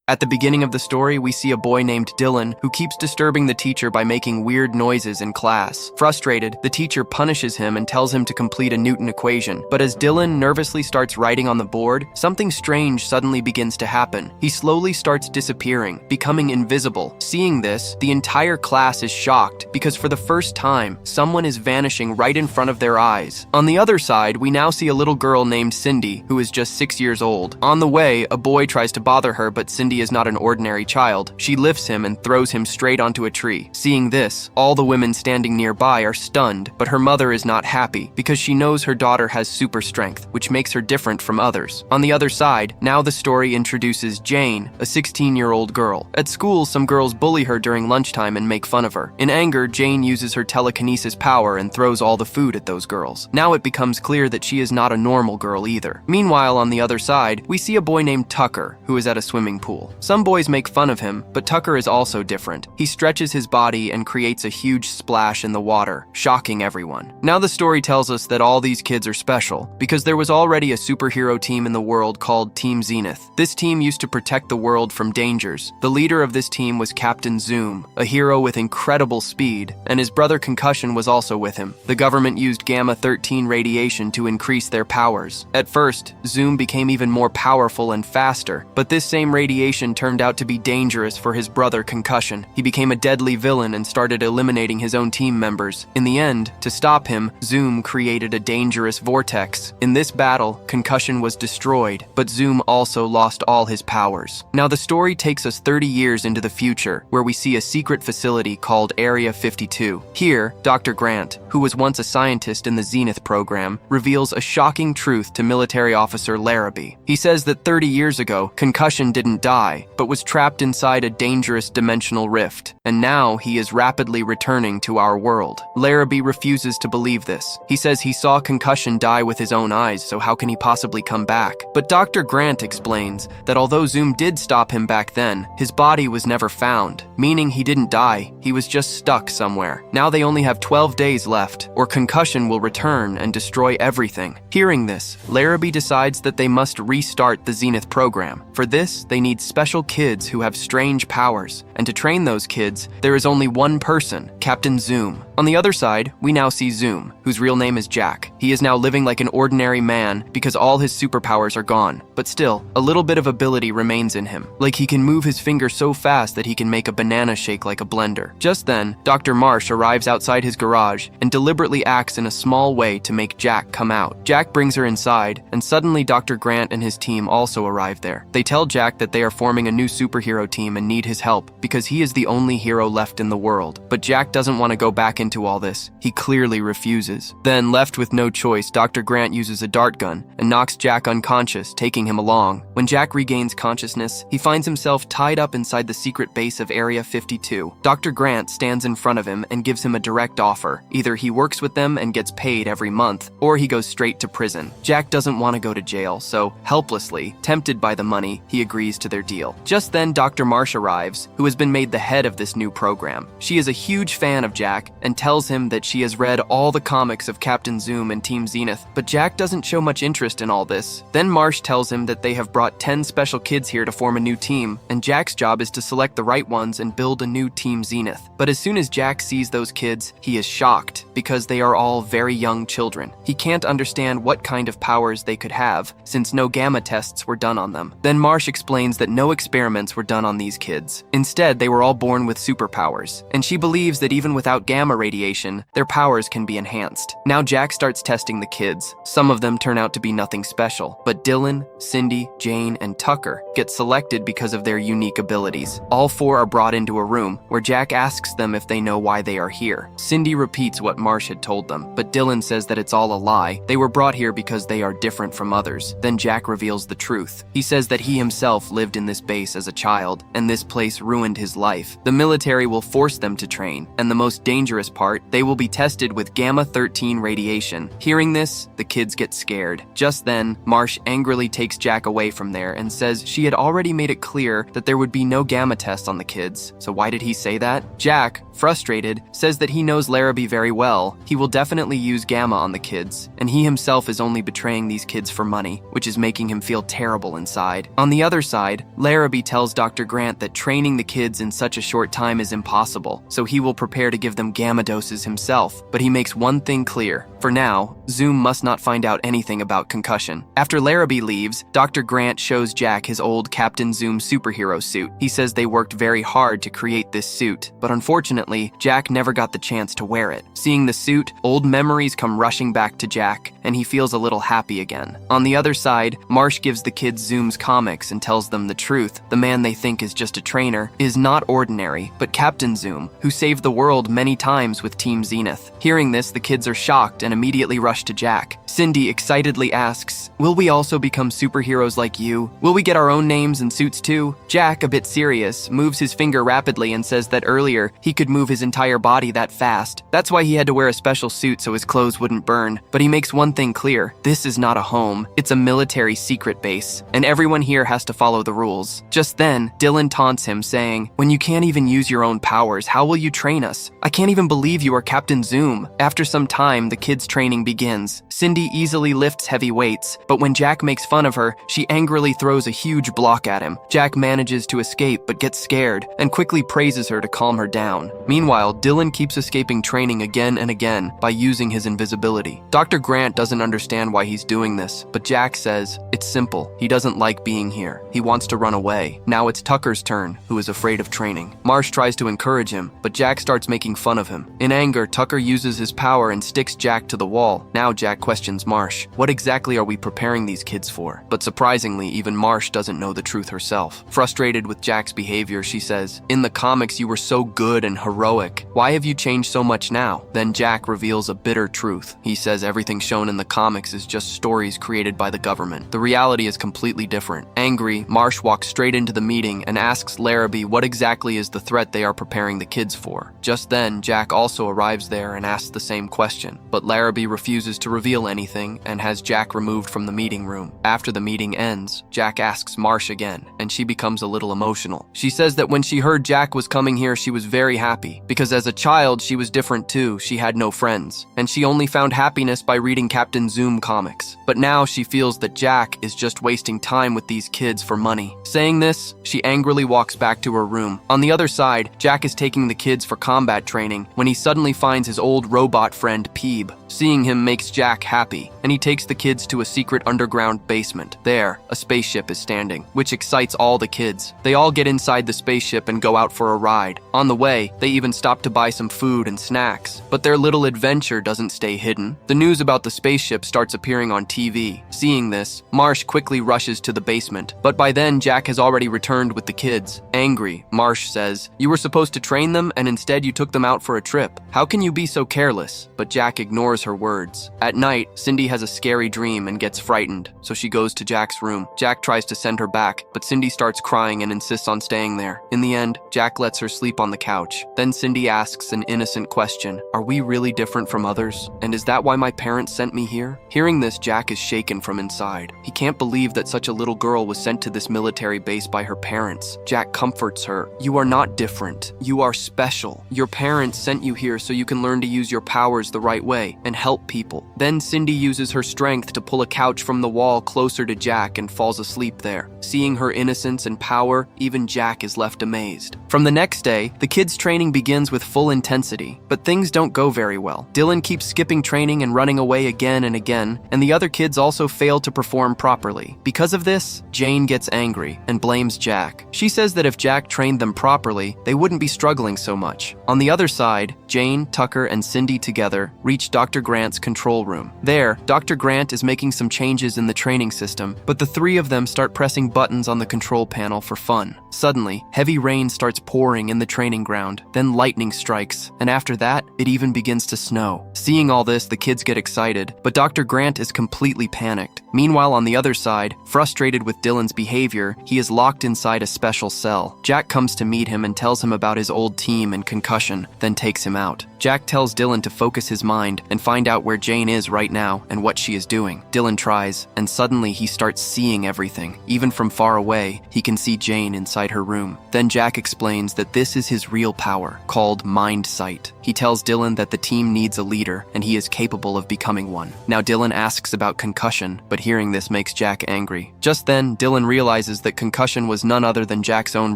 At the beginning of the story, we see a boy named Dylan who keeps disturbing the teacher by making weird noises in class. Frustrated, the teacher punishes him and tells him to complete a Newton equation. But as Dylan nervously starts writing on the board, something strange suddenly begins to happen. He slowly starts disappearing, becoming invisible. Seeing this, the entire class is shocked because for the first time, someone is vanishing right in front of their eyes. On the other side, we now see a little girl named Cindy, who is just 6 years old. On the way, a boy tries to bother her, but Cindy is not an ordinary child. She lifts him and throws him straight onto a tree. Seeing this, all the women standing nearby are stunned, but her mother is not happy because she knows her daughter has super strength, which makes her different from others. On the other side, now the story introduces Jane, a 16-year-old girl. At school, some girls bully her during lunchtime and make fun of her. In anger, Jane uses her telekinesis power and throws all the food at those girls. Now it becomes clear that she is not a normal girl either. Meanwhile, on the other side, we see a boy named Tucker, who is at a swimming pool. Some boys make fun of him, but Tucker is also different. He stretches his body and creates a huge splash in the water, shocking everyone. Now the story tells us that all these kids are special, because there was already a superhero team in the world called Team Zenith. This team used to protect the world from dangers. The leader of this team was Captain Zoom, a hero with incredible speed, and his brother Concussion was also with him. The government used gamma-13 radiation to increase their powers. At first, Zoom became even more powerful and faster, but this same radiation turned out to be dangerous for his brother Concussion. He became a deadly villain and started eliminating his own team members. In the end, to stop him, Zoom created a dangerous vortex. In this battle, Concussion was destroyed, but Zoom also lost all his powers. Now the story takes us 30 years into the future, where we see a secret facility called Area 52. Here, Dr. Grant, who was once a scientist in the Zenith program, reveals a shocking truth to military officer Larrabee. He says that 30 years ago, Concussion didn't die, but was trapped inside a dangerous dimensional rift, and now he is rapidly returning to our world. Larrabee refuses to believe this. He says he saw Concussion die with his own eyes, so how can he possibly come back? But Dr. Grant explains that although Zoom did stop him back then, his body was never found, meaning he didn't die, he was just stuck somewhere. Now they only have 12 days left, or Concussion will return and destroy everything. Hearing this, Larrabee decides that they must restart the Zenith program. For this, they need special kids who have strange powers, and to train those kids, there is only one person, Captain Zoom. On the other side, we now see Zoom, whose real name is Jack. He is now living like an ordinary man because all his superpowers are gone, but still, a little bit of ability remains in him. Like he can move his finger so fast that he can make a banana shake like a blender. Just then, Dr. Marsh arrives outside his garage and deliberately acts in a small way to make Jack come out. Jack brings her inside, and suddenly Dr. Grant and his team also arrive there. They tell Jack that they are forming a new superhero team and need his help because he is the only hero left in the world. But Jack doesn't want to go back into all this. He clearly refuses. Then, left with no choice, Dr. Grant uses a dart gun and knocks Jack unconscious, taking him along. When Jack regains consciousness, he finds himself tied up inside the secret base of Area 52. Dr. Grant stands in front of him and gives him a direct offer. Either he works with them and gets paid every month, or he goes straight to prison. Jack doesn't want to go to jail, so helplessly, tempted by the money, he agrees to their deal. Just then, Dr. Marsh arrives, who has been made the head of this new program. She is a huge fan of Jack and tells him that she has read all the comics of Captain Zoom and Team Zenith, but Jack doesn't show much interest in all this. Then Marsh tells him that they have brought 10 special kids here to form a new team, and Jack's job is to select the right ones and build a new Team Zenith. But as soon as Jack sees those kids, he is shocked because they are all very young children. He can't understand what kind of powers they could have, since no gamma tests were done on them. Then Marsh explains that no experiments were done on these kids. Instead, they were all born with superpowers, and she believes that even without gamma radiation, their powers can be enhanced. Now Jack starts testing the kids. Some of them turn out to be nothing special, but Dylan, Cindy, Jane, and Tucker get selected because of their unique abilities. All four are brought into a room where Jack asks them if they know why they are here. Cindy repeats what Marsh had told them, but Dylan says that it's all a lie. They were brought here because they are different from others. Then Jack reveals the truth. He says that he himself lived in this base as a child, and this place ruined his life. The military will force them to train, and the most dangerous part, they will be tested with gamma-13 radiation. Hearing this, the kids get scared. Just then, Marsh angrily takes Jack away from there and says she had already made it clear that there would be no gamma tests on the kids. So why did he say that? Jack, frustrated, says that he knows Larrabee very well. He will definitely use Gamma on the kids, and he himself is only betraying these kids for money, which is making him feel terrible inside. On the other side, Larrabee tells Dr. Grant that training the kids in such a short time is impossible, so he will prepare to give them Gamma doses himself, but he makes one thing clear. For now, Zoom must not find out anything about concussion. After Larrabee leaves, Dr. Grant shows Jack his old Captain Zoom superhero suit. He says they worked very hard to create this suit, but unfortunately, Jack never got the chance to wear it. Seeing the suit, old memories come rushing back to Jack, and he feels a little happy again. On the other side, Marsh gives the kids Zoom's comics and tells them the truth. The man they think is just a trainer is not ordinary, but Captain Zoom, who saved the world many times with Team Zenith. Hearing this, the kids are shocked and immediately rush to Jack. Cindy excitedly asks, "Will we also become superheroes like you? Will we get our own names and suits too?" Jack, a bit serious, moves his finger rapidly and says that earlier he could move his entire body that fast. That's why he had to wear a special suit so his clothes wouldn't burn. But he makes one thing clear: this is not a home. It's a military secret base, and everyone here has to follow the rules. Just then, Dylan taunts him, saying, "When you can't even use your own powers, how will you train us? I can't even believe you are Captain Zoom." After some time, the kids' training begins. Cindy easily lifts heavy weights, but when Jack makes fun of her, she angrily throws a huge block at him. Jack manages to escape but gets scared and quickly praises her to calm her down. Meanwhile, Dylan keeps escaping training again and again by using his invisibility. Dr. Grant doesn't understand why he's doing this, but Jack says it's simple. He doesn't like being here. He wants to run away. Now it's Tucker's turn, who is afraid of training. Marsh tries to encourage him, but Jack starts making fun of him. In anger, Tucker uses his power and sticks Jack to the wall. Now Jack questions Marsh. What exactly are we preparing these kids for? But surprisingly, even Marsh doesn't know the truth herself. Frustrated with Jack's behavior, she says, "In the comics, you were so good and heroic. Why have you changed so much now?" Then Jack reveals a bitter truth. He says everything shown in the comics is just stories created by the government. The reality is completely different. Angry, Marsh walks straight into the meeting and asks Larrabee what exactly is the threat they are preparing the kids for. Just then, Jack also arrives there and asks the same question, but Larrabee refuses to reveal anything and has Jack removed from the meeting room. After the meeting ends, Jack asks Marsh again, and she becomes a little emotional. She says that when she heard Jack was coming here, she was very happy, because as a child, she was different too. She had no friends, and she only found happiness by reading Captain Zoom comics. But now she feels that Jack is just wasting time with these kids for money. Saying this, she angrily walks back to her room. On the other side, Jack is taking the kids for combat training when he suddenly finds his old robot friend Peeb. Seeing him makes Jack happy, and he takes the kids to a secret underground basement. There, a spaceship is standing, which excites all the kids. They all get inside the spaceship and go out for a ride. On the way, they even stop to buy some food and snacks. But their little adventure doesn't stay hidden. The news about the spaceship starts appearing on TV. Seeing this, Marsh quickly rushes to the basement, but by then Jack has already returned with the kids. Angry, Marsh says, "You were supposed to train them, and instead you took them out for a trip. How can you be so careless?" But Jack ignores her words. At night, Cindy has a scary dream and gets frightened, so she goes to Jack's room. Jack tries to send her back, but Cindy starts crying and insists on staying there. In the end, Jack lets her sleep on the couch. Then Cindy asks an innocent question: "Are we really different from others? And is that why my parents sent me here?" Hearing this, Jack is shaken from inside. He can't believe that such a little girl was sent to this military base by her parents. Jack comforts her. "You are not different. You are special. Your parents sent you here so you can learn to use your powers the right way and help people." Then Cindy uses her strength to pull a couch from the wall closer to Jack and falls asleep there. Seeing her innocence and power, even Jack is left amazed. From the next day, the kids' training begins with full intensity, but things don't go very well. Dylan keeps skipping training and running away again and again, and the other kids also fail to perform properly. Because of this, Jane gets angry and blames Jack. She says that if Jack trained them properly, they wouldn't be struggling so much. On the other side, Jane, Tucker, and Cindy together reach Dr. Grant's control room. There, Dr. Grant is making some changes in the training system, but the three of them start pressing buttons on the control panel for fun. Suddenly, heavy rain starts pouring in the training ground, then lightning strikes, and after that, it even begins to snow. Seeing all this, the kids get excited, but Dr. Grant is completely panicked. Meanwhile, on the other side, frustrated with Dylan's behavior, he is locked inside a special cell. Jack comes to meet him and tells him about his old team and concussion, then takes him out. Jack tells Dylan to focus his mind and find out where Jane is right now and what she is doing. Dylan tries, and suddenly he starts seeing everything. Even from far away, he can see Jane inside inside her room. Then Jack explains that this is his real power, called Mind Sight. He tells Dylan that the team needs a leader, and he is capable of becoming one. Now Dylan asks about concussion, but hearing this makes Jack angry. Just then, Dylan realizes that concussion was none other than Jack's own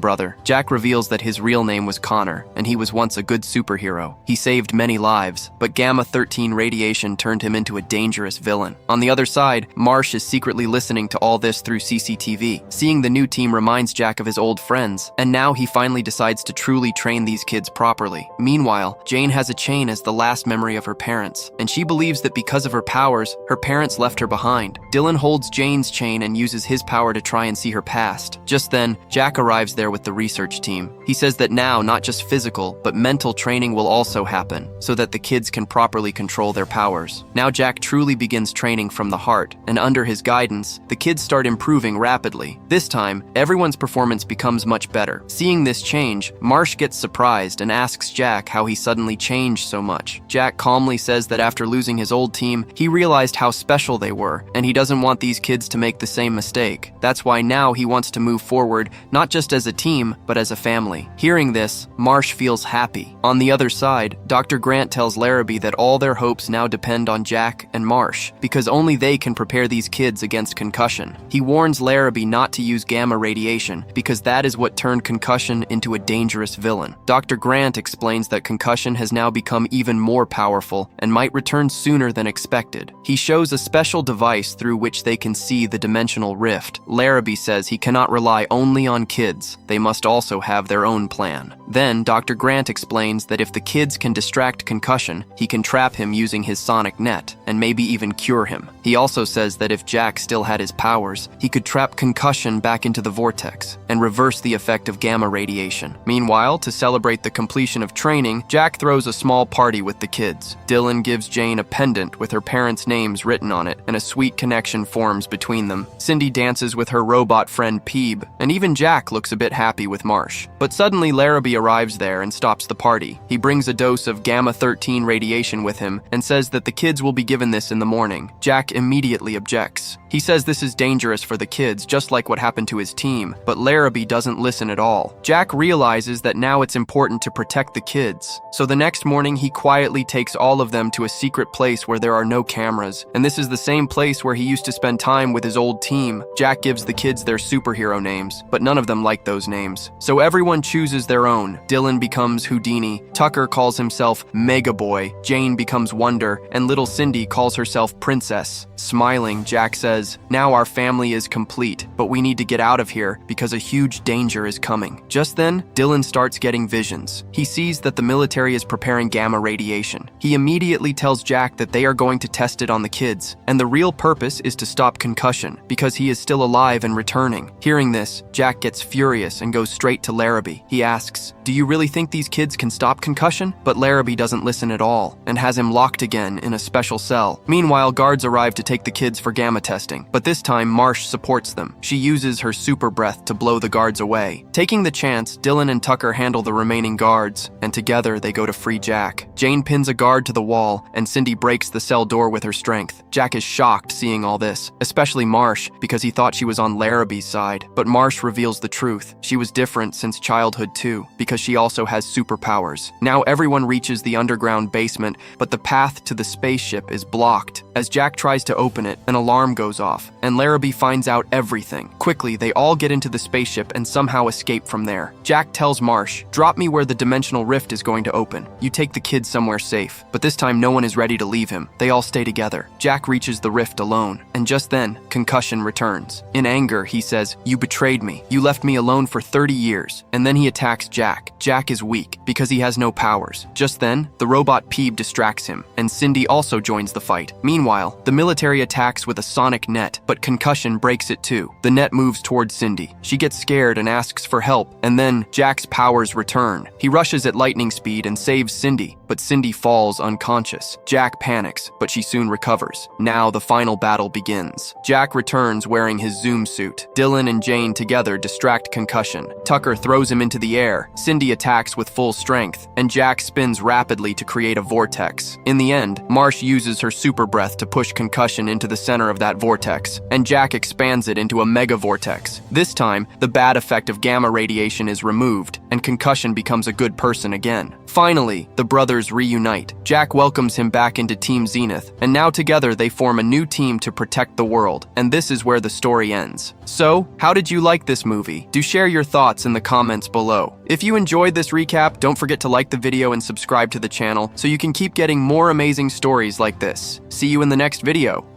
brother. Jack reveals that his real name was Connor, and he was once a good superhero. He saved many lives, but Gamma-13 radiation turned him into a dangerous villain. On the other side, Marsh is secretly listening to all this through CCTV. Seeing the new team reminds Jack of his old friends, and now he finally decides to truly train these kids properly. Meanwhile, Jane has a chain as the last memory of her parents, and she believes that because of her powers, her parents left her behind. Dylan holds Jane's chain and uses his power to try and see her past. Just then, Jack arrives there with the research team. He says that now, not just physical, but mental training will also happen, so that the kids can properly control their powers. Now Jack truly begins training from the heart, and under his guidance, the kids start improving rapidly. This time, everyone's performance becomes much better. Seeing this change, Marsh gets surprised and asks Jack how he suddenly changed so much. Jack calmly says that after losing his old team, he realized how special they were, and he doesn't want these kids to make the same mistake. That's why now he wants to move forward, not just as a team, but as a family. Hearing this, Marsh feels happy. On the other side, Dr. Grant tells Larrabee that all their hopes now depend on Jack and Marsh, because only they can prepare these kids against concussion. He warns Larrabee not to use gamma radiation, because that is what turned concussion into a dangerous villain. Dr. Grant explains that concussion has now become even more powerful and might return sooner than expected. He shows a special device through which they can see the dimensional rift. Larrabee says he cannot rely only on kids. They must also have their own plan. Then, Dr. Grant explains that if the kids can distract concussion, he can trap him using his sonic net, and maybe even cure him. He also says that if Jack still had his powers, he could trap concussion back into the vortex, and reverse the effect of gamma radiation. Meanwhile, to celebrate the completion of training, Jack throws a small party with the kids. Dylan gives Jane a pendant with her parents' names written on it, and a sweet connection forms between them. Cindy dances with her robot friend Peeb, and even Jack looks a bit happy with Marsh. But suddenly Larrabee arrives there and stops the party. He brings a dose of Gamma-13 radiation with him and says that the kids will be given this in the morning. Jack immediately objects. He says this is dangerous for the kids, just like what happened to his team, but Larrabee doesn't listen at all. Jack realizes that now it's important to protect the kids. So the next morning, he quietly takes all of them to a secret place where there are no cameras, and this is the same place where he used to spend time with his old team. Jack gives the kids their superhero names, but none of them like those names. So everyone chooses their own. Dylan becomes Houdini, Tucker calls himself Mega Boy, Jane becomes Wonder, and little Cindy calls herself Princess. Smiling, Jack says, "Now our family is complete, but we need to get out of here because a huge danger is coming." Just then, Dylan starts getting visions. He sees that the military is preparing gamma radiation. He immediately tells Jack that they are going to test it on the kids, and the real purpose is to stop concussion, because he is still alive and returning. Hearing this, Jack gets furious and goes straight to Larrabee. He asks, "Do you really think these kids can stop concussion?" But Larrabee doesn't listen at all, and has him locked again in a special cell. Meanwhile, guards arrive to take the kids for gamma testing, but this time Marsh supports them. She uses her super breath to blow the guards away. Taking the chance, Dylan and Tucker handle the remaining guards, and together they go to free Jack. Jane pins a guard to the wall, and Cindy breaks the cell door with her strength. Jack is shocked seeing all this, especially Marsh, because he thought she was on Larrabee's side. But Marsh reveals the truth. She was different since childhood too, because she also has superpowers. Now everyone reaches the underground basement, but the path to the spaceship is blocked. As Jack tries to open it, an alarm goes off, and Larrabee finds out everything. Quickly, they all get into the spaceship and somehow escape from there. Jack tells Marsh, "Drop me where the dimensional rift is going to open. You take the kids somewhere safe." But this time no one is ready to leave him. They all stay together. Jack reaches the rift alone, and just then, concussion returns. In anger, he says, "You betrayed me. You left me alone for 30 years. And then he attacks Jack. Jack is weak, because he has no powers. Just then, the robot Peeb distracts him, and Cindy also joins the fight. Meanwhile, the military attacks with a sonic net, but concussion breaks it too. The net moves towards Cindy. She gets scared and asks for help, and then Jack's powers return. He rushes at lightning speed and saves Cindy, but Cindy falls unconscious. Jack panics, but she soon recovers. Now the final battle begins. Jack returns wearing his Zoom suit. Dylan and Jane together distract concussion. Tucker throws him into the air. Cindy attacks with full strength, and Jack spins rapidly to create a vortex. In the end, Marsh uses her super breath to push concussion into the center of that vortex. vortex, and Jack expands it into a mega vortex. This time, the bad effect of gamma radiation is removed, and Concussion becomes a good person again. Finally, the brothers reunite. Jack welcomes him back into Team Zenith, and now together they form a new team to protect the world, and this is where the story ends. So, how did you like this movie? Do share your thoughts in the comments below. If you enjoyed this recap, don't forget to like the video and subscribe to the channel so you can keep getting more amazing stories like this. See you in the next video.